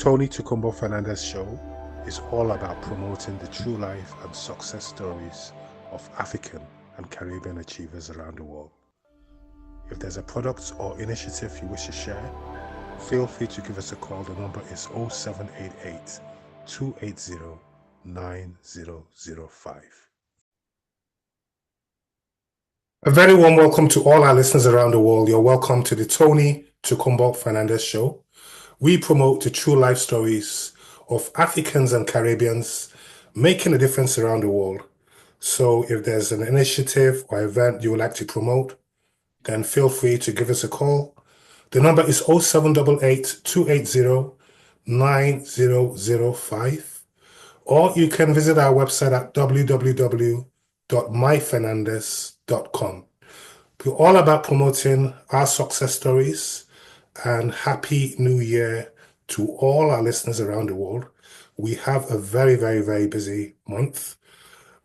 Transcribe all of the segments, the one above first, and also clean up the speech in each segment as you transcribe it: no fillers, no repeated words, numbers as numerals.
Tony Tucumbo Fernandez show is all about promoting the true life and success stories of African and Caribbean achievers around the world. If there's a product or initiative you wish to share, feel free to give us a call. The number is 0788 280 9005. A very warm welcome to all our listeners around the world. You're welcome to the Tony Tucumbo Fernandez show. We promote the true life stories of Africans and Caribbeans making a difference around the world. So if there's an initiative or event you would like to promote, then feel free to give us a call. The number is 0788 280 9005, or you can visit our website at www.myfernandez.com. We're all about promoting our success stories, and Happy New Year to all our listeners around the world. We have a very, very, very busy month.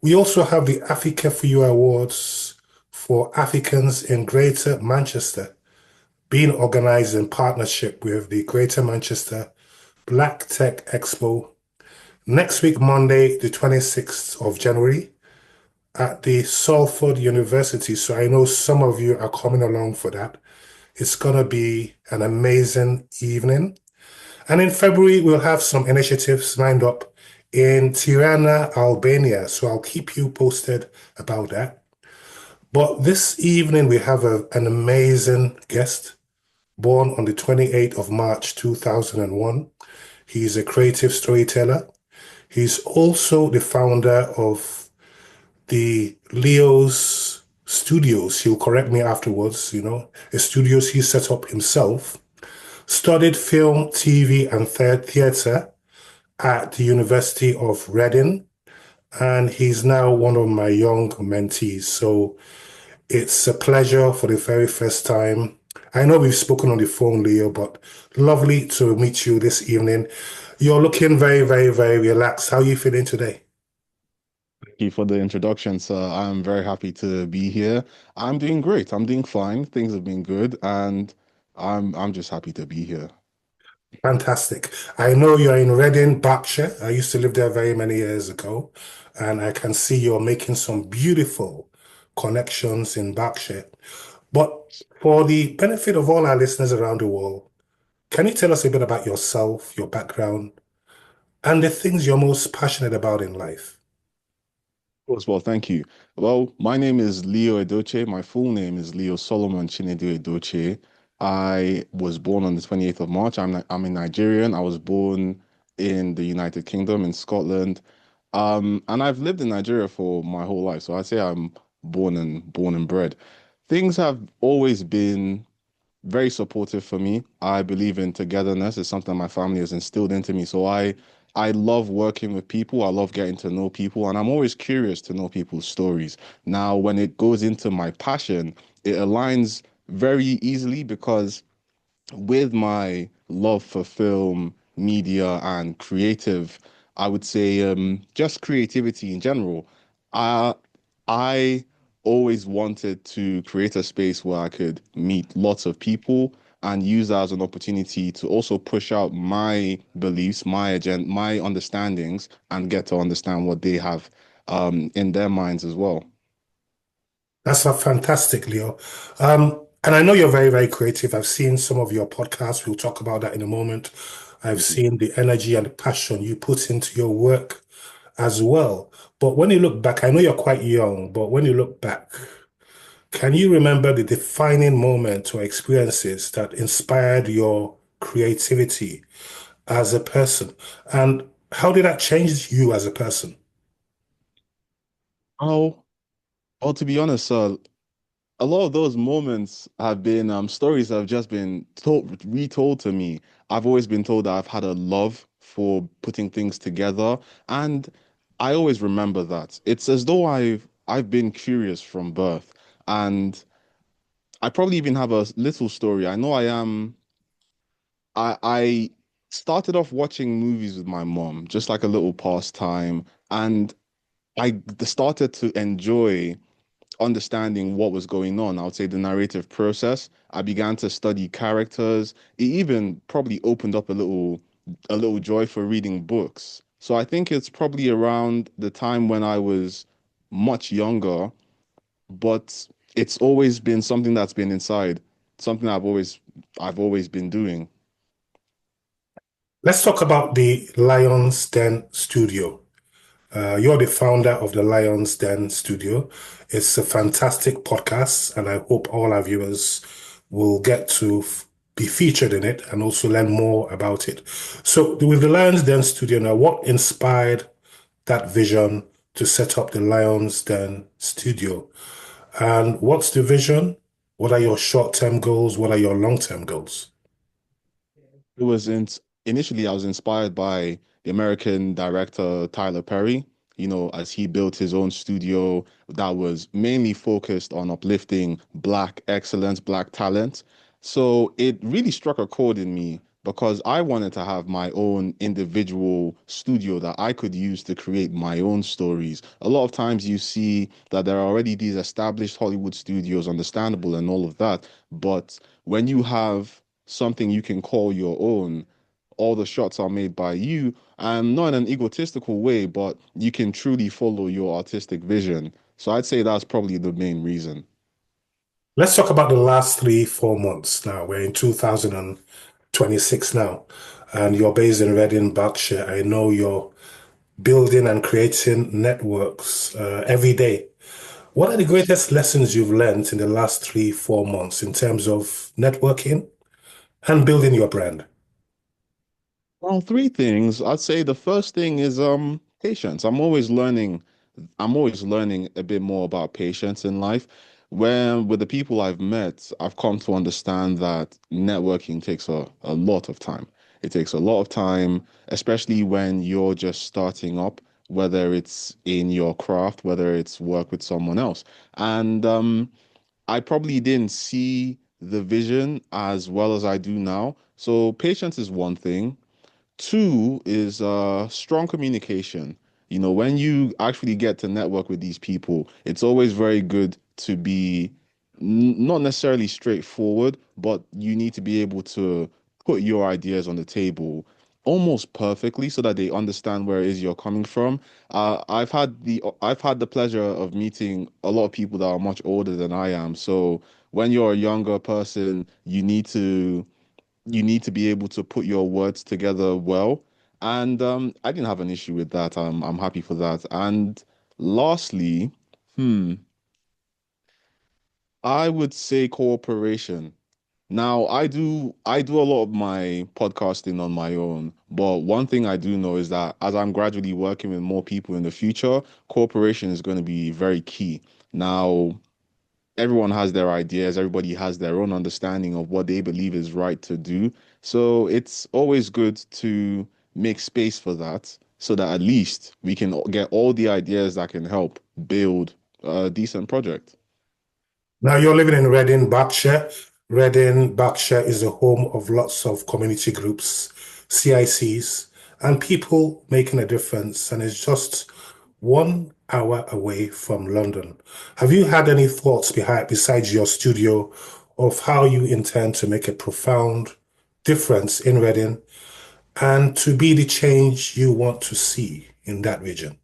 We also have the Africa for You Awards for Africans in Greater Manchester, being organized in partnership with the Greater Manchester Black Tech Expo next week, Monday, the 26th of January, at the Salford University. So I know some of you are coming along for that. It's going to be an amazing evening. And in February, we'll have some initiatives lined up in Tirana, Albania. So I'll keep you posted about that. But this evening, we have an amazing guest, born on the 28th of March, 2001. He's a creative storyteller. He's also the founder of the Leo's Studios. He'll correct me afterwards, a studios he set up himself. Studied film, TV, and theatre at the University of Reading, and he's now one of my young mentees. So it's a pleasure for the very first time. I know we've spoken on the phone, Leo, but lovely to meet you this evening. You're looking very, very, very relaxed. How are you feeling today? Thank you for the introduction, sir. I'm very happy to be here. I'm doing great. I'm doing fine. Things have been good, and I'm just happy to be here. Fantastic. I know you're in Reading, Berkshire. I used to live there very many years ago, and I can see you're making some beautiful connections in Berkshire. But for the benefit of all our listeners around the world, can you tell us a bit about yourself, your background, and the things you're most passionate about in life? Course, well, thank you. Well, my name is Leo Edochie. My full name is Leo Solomon Chinedu Edochie. I was born on the 28th of March. I'm a Nigerian. I was born in the United Kingdom in Scotland. And I've lived in Nigeria for my whole life. So I say I'm born and bred. Things have always been very supportive for me. I believe in togetherness. It's something my family has instilled into me. So I love working with people. I love getting to know people, and I'm always curious to know people's stories. Now, when it goes into my passion, it aligns very easily because with my love for film, media, and creative, I would say just creativity in general. I I always wanted to create a space where I could meet lots of people and use that as an opportunity to also push out my beliefs, my agenda, my understandings, and get to understand what they have in their minds as well. That's a fantastic, Leo. And I know you're very, very creative. I've seen some of your podcasts. We'll talk about that in a moment. I've seen the energy and the passion you put into your work as well. But when you look back, I know you're quite young, but when you look back, can you remember the defining moment or experiences that inspired your creativity as a person? And how did that change you as a person? Oh, well, to be honest, a lot of those moments have been stories that have just been told, retold to me. I've always been told that I've had a love for putting things together, and I always remember that. It's as though I've been curious from birth, and I probably even have a little story. I know I started off watching movies with my mom, just like a little pastime, and started to enjoy understanding what was going on. I would say the narrative process. I began to study characters. It even probably opened up a little a little joy for reading books. So I think it's probably around the time when I was much younger, but it's always been something that's been inside, something I've always been doing. Let's talk about the Lion's Den Studio. You're the founder of the Lion's Den Studio. It's a fantastic podcast, and I hope all our viewers will get to be featured in it and also learn more about it. So, with the Lion's Den Studio now, what inspired that vision to set up the Lion's Den Studio? And what's the vision? What are your short-term goals? What are your long-term goals? It was in Initially I was inspired by the American director Tyler Perry, as he built his own studio that was mainly focused on uplifting black excellence, black talent. So it really struck a chord in me because I wanted to have my own individual studio that I could use to create my own stories. A lot of times you see that there are already these established Hollywood studios, understandable and all of that, but when you have something you can call your own, all the shots are made by you, and not in an egotistical way, but you can truly follow your artistic vision. So I'd say that's probably the main reason. Let's talk about the last 3, 4 months now. We're in 2026 now, and you're based in Reading, Berkshire. I know you're building and creating networks every day. What are the greatest lessons you've learned in the last 3, 4 months in terms of networking and building your brand? Well, three things. I'd say the first thing is patience. I'm always learning a bit more about patience in life. When with the people I've met, I've come to understand that networking takes a lot of time. It takes a lot of time, especially when you're just starting up, whether it's in your craft, whether it's work with someone else. And I probably didn't see the vision as well as I do now. So patience is one thing. Two is strong communication. When you actually get to network with these people, it's always very good to be not necessarily straightforward, but you need to be able to put your ideas on the table almost perfectly so that they understand where it is you're coming from. I've had the pleasure of meeting a lot of people that are much older than I am. So when you're a younger person, you need to be able to put your words together well. And I didn't have an issue with that. I'm happy for that. And lastly, hmm, I would say cooperation. Now, I do a lot of my podcasting on my own, but one thing I do know is that as I'm gradually working with more people in the future, cooperation is going to be very key. Now, everyone has their ideas, everybody has their own understanding of what they believe is right to do. So it's always good to make space for that so that at least we can get all the ideas that can help build a decent project. Now you're living in Reading, Berkshire. Reading, Berkshire is the home of lots of community groups, CICs, and people making a difference. And it's just 1 hour away from London. Have you had any thoughts besides your studio of how you intend to make a profound difference in Reading and to be the change you want to see in that region?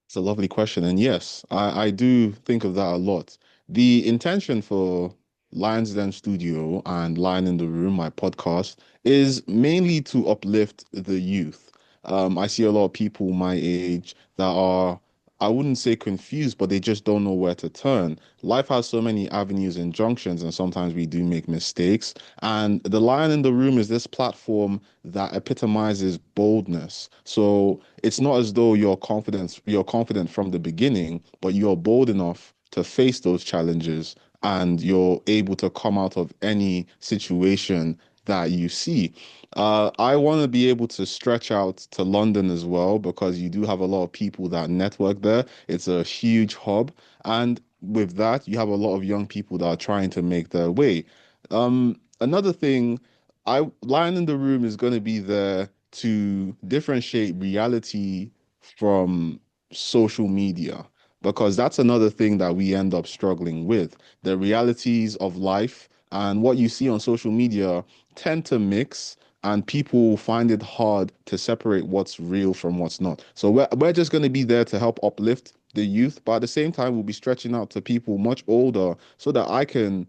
It's a lovely question. And yes, I do think of that a lot. The intention for Lions Den Studio and Lion in the Room, my podcast, is mainly to uplift the youth. I see a lot of people my age that are, I wouldn't say confused, but they just don't know where to turn. Life has so many avenues and junctions, and sometimes we do make mistakes. And the Lion in the Room is this platform that epitomizes boldness. So it's not as though you're confident from the beginning, but you're bold enough to face those challenges and you're able to come out of any situation that you see. I want to be able to stretch out to London as well because you do have a lot of people that network there. It's a huge hub. And with that, you have a lot of young people that are trying to make their way. Another thing, Lion in the Room is going to be there to differentiate reality from social media because that's another thing that we end up struggling with. The realities of life And what you see on social media tend to mix, and people find it hard to separate what's real from what's not. So we're just going to be there to help uplift the youth, but at the same time, we'll be stretching out to people much older so that I can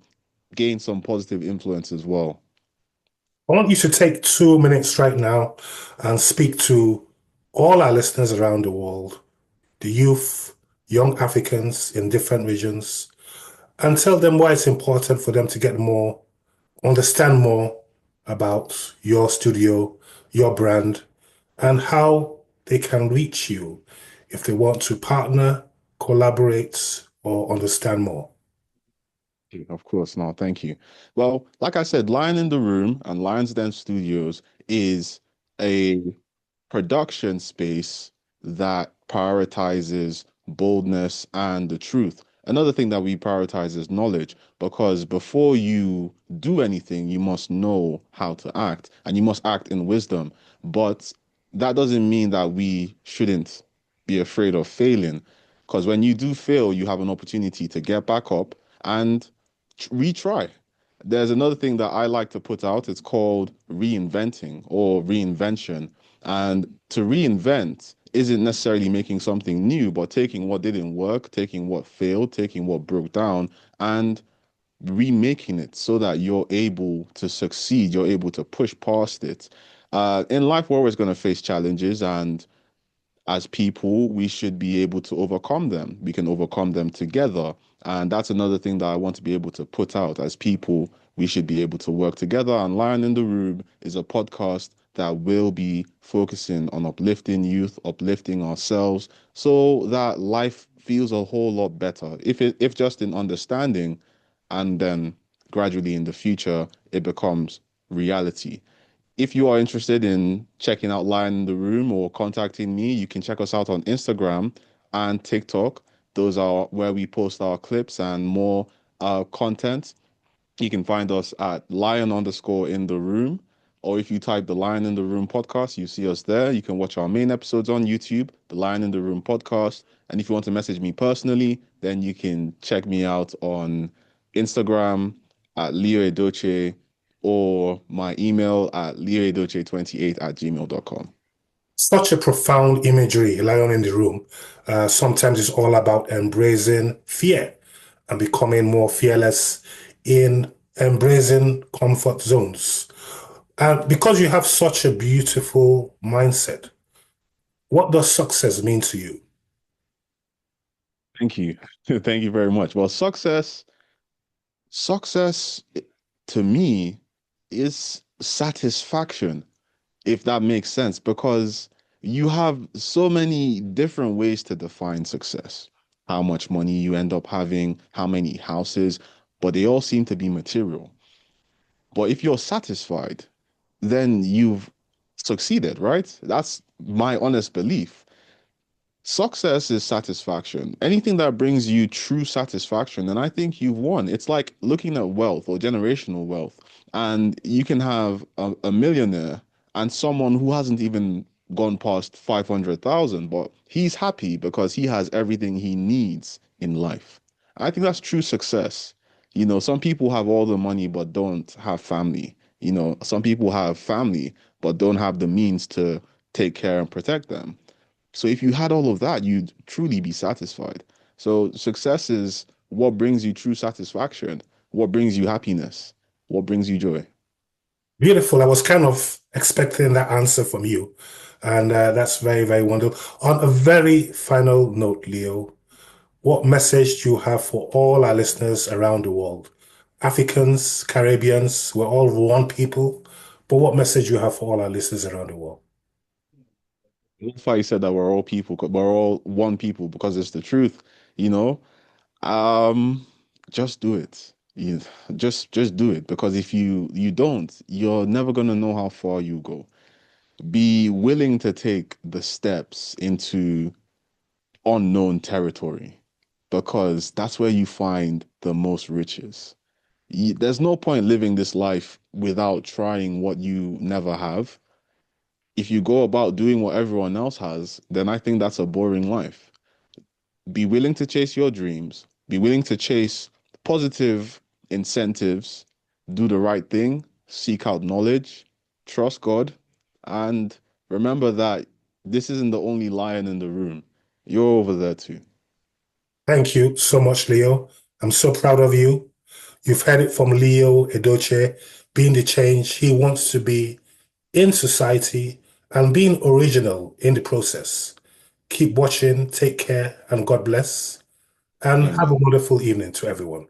gain some positive influence as well. I want you to take 2 minutes right now and speak to all our listeners around the world, the youth, young Africans in different regions, and tell them why it's important for them to get more, understand more about your studio, your brand, and how they can reach you if they want to partner, collaborate, or understand more. Of course, no, thank you. Well, like I said, Lion in the Room and Lions Den Studios is a production space that prioritizes boldness and the truth. Another thing that we prioritize is knowledge, because before you do anything, you must know how to act and you must act in wisdom. But that doesn't mean that we shouldn't be afraid of failing, because when you do fail, you have an opportunity to get back up and retry. There's another thing that I like to put out. It's called reinventing or reinvention. And to reinvent isn't necessarily making something new, but taking what didn't work, taking what failed, taking what broke down, and remaking it so that you're able to succeed, you're able to push past it. In life, we're always going to face challenges, and as people, we should be able to overcome them. We can overcome them together. And that's another thing that I want to be able to put out. As people, we should be able to work together. And Lion in the Room is a podcast that will be focusing on uplifting youth, uplifting ourselves, so that life feels a whole lot better. If just in understanding, and then gradually in the future, it becomes reality. If you are interested in checking out Lion in the Room or contacting me, you can check us out on Instagram and TikTok. Those are where we post our clips and more content. You can find us at lion underscore in the room. Or if you type the Lion in the Room podcast, you see us there. You can watch our main episodes on YouTube, the Lion in the Room podcast. And if you want to message me personally, then you can check me out on Instagram at Leo Edochie or my email at leoedoche28@gmail.com. Such a profound imagery, lion in the room. Sometimes it's all about embracing fear and becoming more fearless in embracing comfort zones. And because you have such a beautiful mindset, what does success mean to you? Thank you. Thank you very much. Well, success to me is satisfaction, if that makes sense, because you have so many different ways to define success. How much money you end up having, how many houses, but they all seem to be material. But if you're satisfied, then you've succeeded, right? That's my honest belief. Success is satisfaction. Anything that brings you true satisfaction, and I think you've won. It's like looking at wealth or generational wealth, and you can have a millionaire and someone who hasn't even gone past 500,000, but he's happy because he has everything he needs in life. I think that's true success. Some people have all the money but don't have family. Some people have family but don't have the means to take care and protect them. So if you had all of that, you'd truly be satisfied. So success is what brings you true satisfaction, what brings you happiness, what brings you joy. Beautiful. I was kind of expecting that answer from you. And that's very, very wonderful. On a very final note, Leo, what message do you have for all our listeners around the world? Africans, Caribbeans, we're all one people. But what message do you have for all our listeners around the world? That's why you said that we're all people, we're all one people because it's the truth, you know? Um, just do it. You just do it because if you don't, you're never gonna know how far you go. Be willing to take the steps into unknown territory because that's where you find the most riches. There's no point living this life without trying what you never have. If you go about doing what everyone else has, then I think that's a boring life. Be willing to chase your dreams, be willing to chase positive incentives, do the right thing, seek out knowledge, trust God, and remember that this isn't the only lion in the room. You're over there too. Thank you so much, Leo. I'm so proud of you. You've heard it from Leo Edochie, being the change he wants to be in society and being original in the process. Keep watching, take care, and God bless. And have a Amen. wonderful evening to everyone.